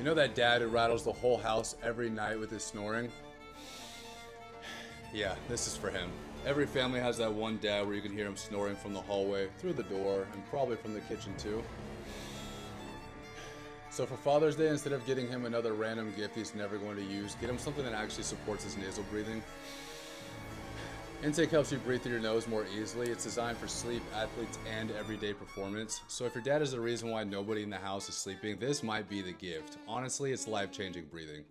You know that dad who rattles the whole house every night with his snoring? Yeah, this is for him. Every family has that one dad where you can hear him snoring from the hallway, through the door, and probably from the kitchen too. So for Father's Day, instead of getting him another random gift he's never going to use, get him something that actually supports his nasal breathing. Intake helps you breathe through your nose more easily. It's designed for sleep, athletes, and everyday performance. So if your dad is the reason why nobody in the house is sleeping, this might be the gift. Honestly, it's life-changing breathing.